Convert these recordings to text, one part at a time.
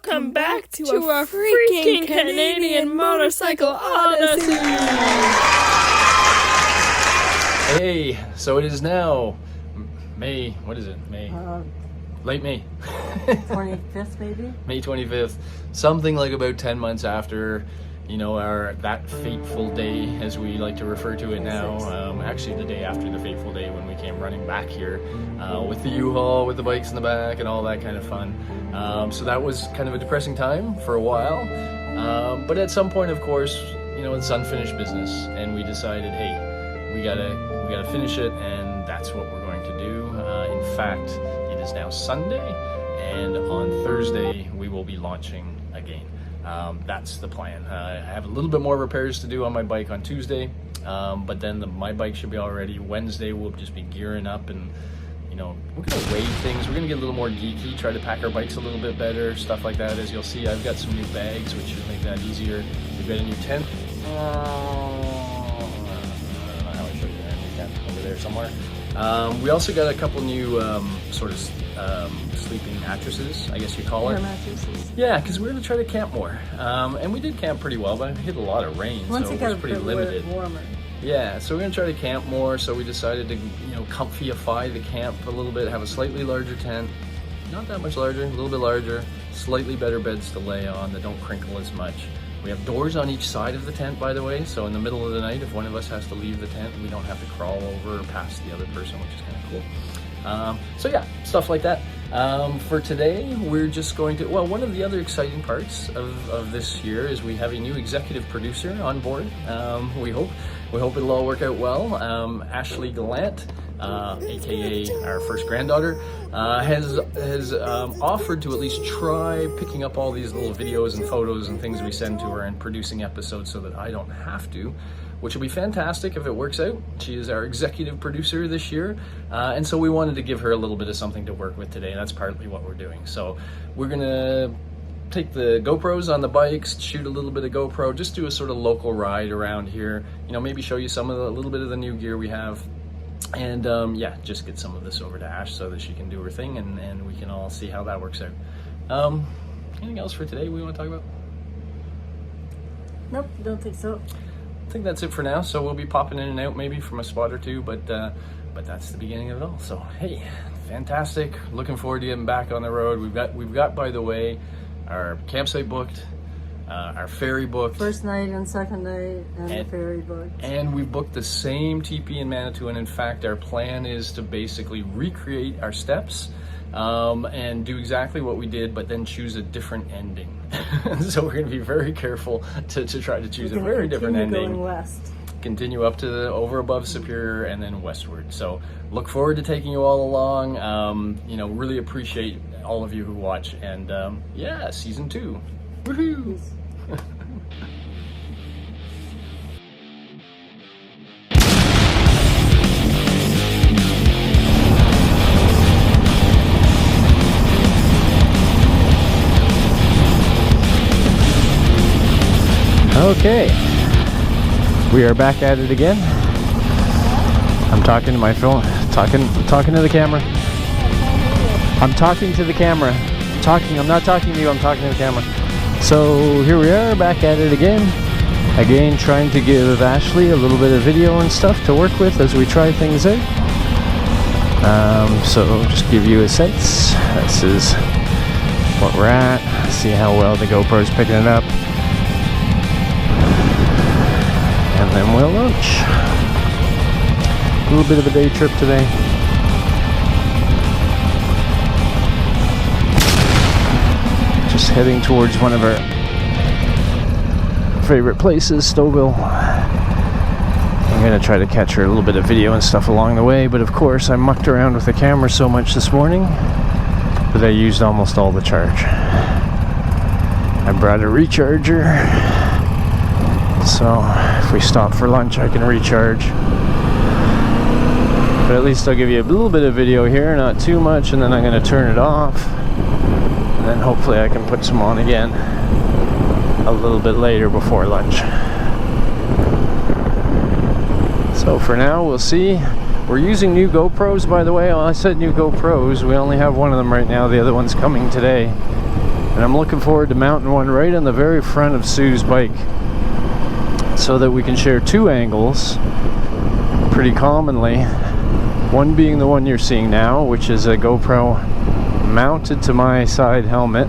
Welcome back to a freaking Canadian motorcycle Odyssey! Hey, so it is now May, what is it? May? Late May. 25th maybe? May 25th. Something like about 10 months after, you know, that fateful day, as we like to refer to it now. Actually the day after the fateful day when we came running back here with the U-Haul, with the bikes in the back and all that kind of fun. So that was kind of a depressing time for a while. But at some point, of course, you know, it's unfinished business, and we decided, hey, we gotta finish it, and that's what we're going to do. In fact, it is now Sunday, and on Thursday we will be launching again. That's the plan. I have a little bit more repairs to do on my bike on Tuesday, but then my bike should be all ready. Wednesday we'll just be gearing up, and you know, we're gonna weigh things. We're gonna get a little more geeky, try to pack our bikes a little bit better, stuff like that. As you'll see, I've got some new bags, which should make that easier. We've got a new tent. I don't know how I showed you that new tent over there somewhere. We also got a couple new sort of sleeping mattresses, I guess you call it. Air mattresses. Yeah, because we're gonna try to camp more, and we did camp pretty well, but it hit a lot of rain, Once so it it was got pretty a bit limited. warmer. Yeah, so we're gonna try to camp more. So we decided to, you know, comfyify the camp a little bit, have a slightly larger tent, not that much larger, a little bit larger, slightly better beds to lay on that don't crinkle as much. We have doors on each side of the tent, by the way, so in the middle of the night, if one of us has to leave the tent, we don't have to crawl over or past the other person, which is kind of cool. So yeah, stuff like that. For today, we're just going to, well, one of the other exciting parts of this year is we have a new executive producer on board. We hope it'll all work out well. Ashley Gallant, aka our first granddaughter, has offered to at least try picking up all these little videos and photos and things we send to her and producing episodes so that I don't have to, which will be fantastic if it works out. She is our executive producer this year, and so we wanted to give her a little bit of something to work with today. That's partly what we're doing. So we're gonna take the GoPros on the bikes, shoot a little bit of GoPro, just do a sort of local ride around here, you know, maybe show you a little bit of the new gear we have, and yeah, just get some of this over to Ash so that she can do her thing, and we can all see how that works out. Anything else for today we want to talk about? Nope, don't think so. I think that's it for now. So we'll be popping in and out maybe from a spot or two, but that's the beginning of it all. So hey, fantastic! Looking forward to getting back on the road. We've got by the way, our campsite booked, our ferry booked. First night and second night and the ferry booked. And we've booked the same TP in Manitou, and in fact our plan is to basically recreate our steps and do exactly what we did, but then choose a different ending. So we're going to be very careful to try to choose a very different ending. Going west. Continue up to over above Superior and then westward. So look forward to taking you all along. You know, really appreciate all of you who watch, and yeah, season 2. Woohoo! Okay, we are back at it again. I'm talking to my phone, talking to the camera. I'm talking to the camera. I'm not talking to you, I'm talking to the camera. So here we are, back at it again. Again, trying to give Ashley a little bit of video and stuff to work with as we try things out. So just give you a sense. This is what we're at. See how well the GoPro's picking it up. And then we'll launch. A little bit of a day trip today. Just heading towards one of our favorite places, Stouffville. I'm gonna try to capture a little bit of video and stuff along the way, but of course I mucked around with the camera so much this morning that I used almost all the charge. I brought a recharger, so if we stop for lunch I can recharge. But at least I'll give you a little bit of video here, not too much, and then I'm going to turn it off. And then hopefully I can put some on again a little bit later before lunch. So for now, we'll see. We're using new GoPros, by the way. I said new GoPros. We only have one of them right now. The other one's coming today. And I'm looking forward to mounting one right on the very front of Sue's bike, so that we can share two angles pretty commonly. One being the one you're seeing now, which is a GoPro mounted to my side helmet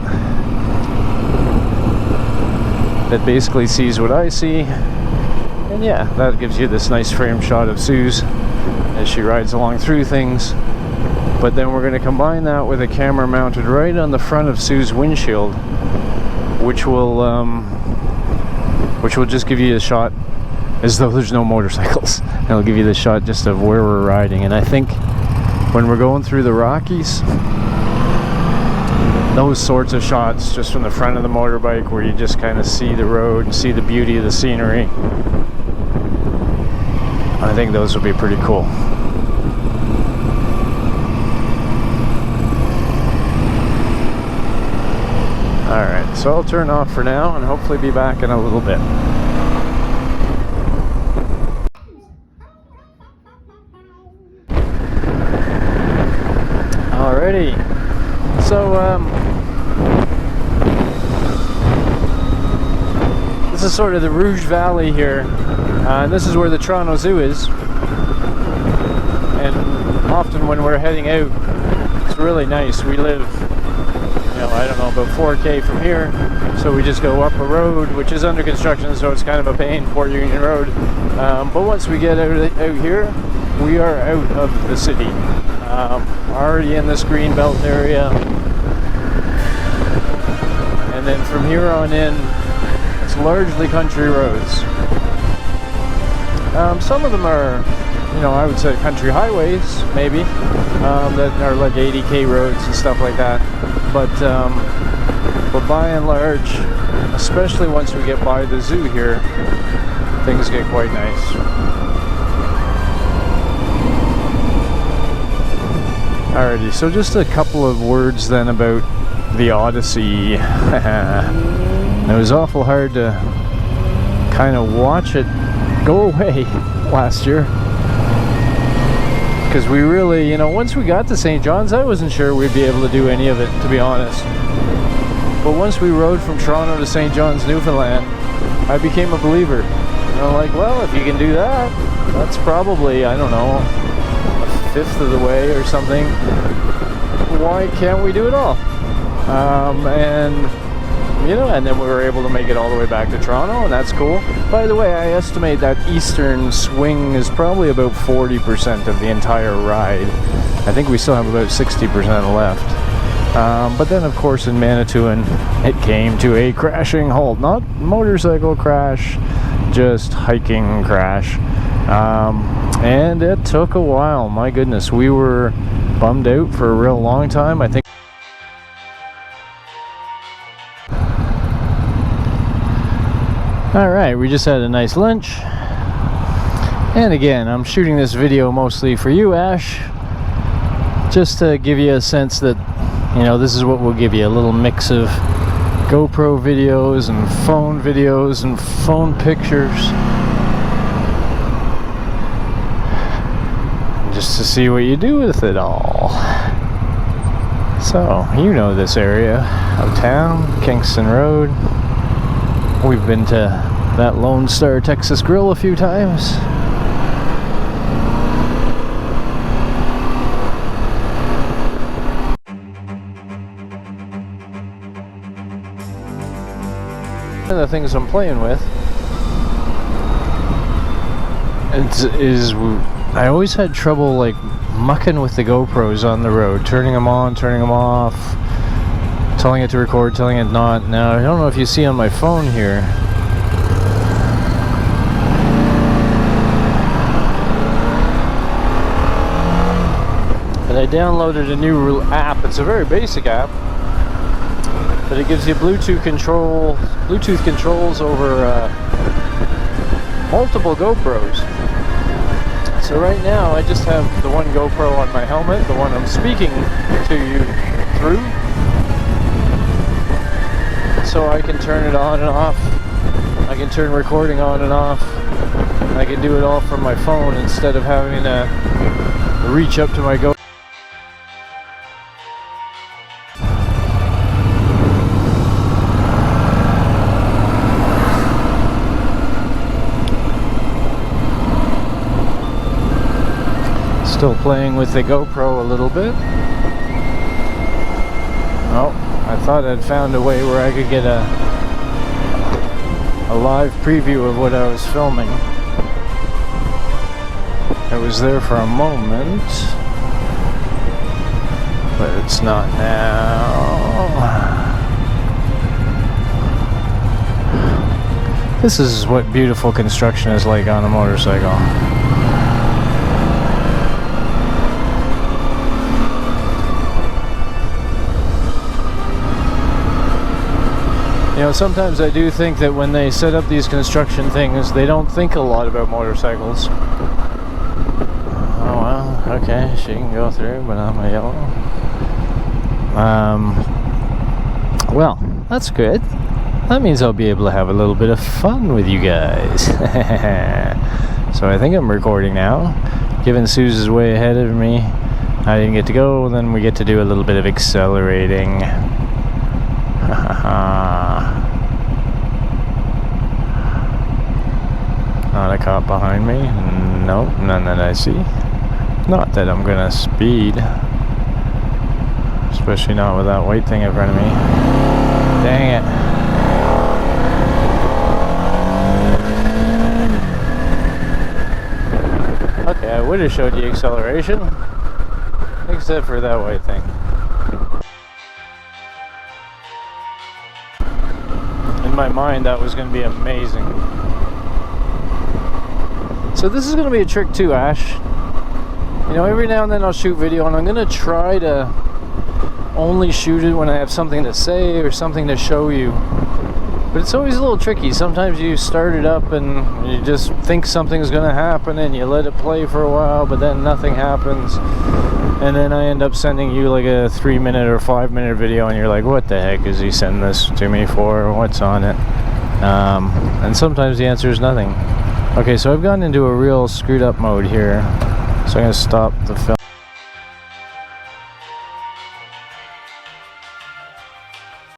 that basically sees what I see. And yeah, that gives you this nice frame shot of Suze as she rides along through things. But then we're going to combine that with a camera mounted right on the front of Sue's windshield, which will just give you a shot as though there's no motorcycles. It'll give you the shot just of where we're riding. And I think when we're going through the Rockies, those sorts of shots just from the front of the motorbike where you just kind of see the road and see the beauty of the scenery, I think those would be pretty cool. Alright, so I'll turn off for now and hopefully be back in a little bit. Alrighty, so this is sort of the Rouge Valley here, and this is where the Toronto Zoo is. And often when we're heading out, it's really nice. We live, I don't know, about 4K from here, so we just go up a road which is under construction, so it's kind of a pain, Port Union Road. But once we get out here, we are out of the city. Already in this green belt area, and then from here on in, it's largely country roads. Some of them are, I would say country highways, maybe, that are like 80K roads and stuff like that. But by and large, especially once we get by the zoo here, things get quite nice. Alrighty, so just a couple of words then about the Odyssey. It was awful hard to kind of watch it go away last year, because we really, once we got to St. John's, I wasn't sure we'd be able to do any of it, to be honest. But once we rode from Toronto to St. John's, Newfoundland, I became a believer. And I'm like, well, if you can do that, that's probably, I don't know, a fifth of the way or something. Why can't we do it all? And then we were able to make it all the way back to Toronto, and that's cool. By the way, I estimate that eastern swing is probably about 40% of the entire ride. I think we still have about 60% left. But then, of course, in Manitoulin, it came to a crashing halt. Not motorcycle crash, just hiking crash. And it took a while. My goodness, we were bummed out for a real long time. I think. Alright, we just had a nice lunch. And again, I'm shooting this video mostly for you, Ash. Just to give you a sense that, this is what we'll give you. A little mix of GoPro videos and phone pictures. Just to see what you do with it all. So, this area of town, Kingston Road. We've been to that Lone Star Texas Grill a few times. One of the things I'm playing with is I always had trouble like mucking with the GoPros on the road, turning them on, turning them off, telling it to record, telling it not. Now, I don't know if you see on my phone here, but I downloaded a new app. It's a very basic app, but it gives you Bluetooth controls over multiple GoPros. So right now, I just have the one GoPro on my helmet, the one I'm speaking to you through. So I can turn it on and off. I can turn recording on and off. I can do it all from my phone instead of having to reach up to my GoPro. Still playing with the GoPro a little bit. Oh, I thought I'd found a way where I could get a live preview of what I was filming. It was there for a moment, but it's not now. This is what beautiful construction is like on a motorcycle. You know, sometimes I do think that when they set up these construction things, they don't think a lot about motorcycles. Oh well, okay, she can go through, but I'm a yellow. Well, that's good. That means I'll be able to have a little bit of fun with you guys. So I think I'm recording now. Given Suze is way ahead of me, I didn't get to go, then we get to do a little bit of accelerating. Not a cop behind me. Nope, none that I see. Not that I'm gonna speed. Especially not with that white thing in front of me. Dang it. Okay, I would have showed you acceleration. Except for that white thing. In my mind, that was going to be amazing. So this is going to be a trick too, Ash. You know, every now and then I'll shoot video, and I'm going to try to only shoot it when I have something to say or something to show you. But it's always a little tricky. Sometimes you start it up and you just think something's going to happen and you let it play for a while, but then nothing happens. And then I end up sending you like a 3-minute or 5-minute video, and you're like, what the heck is he sending this to me for? What's on it? And sometimes the answer is nothing. Okay, so I've gone into a real screwed up mode here. So I'm going to stop the film.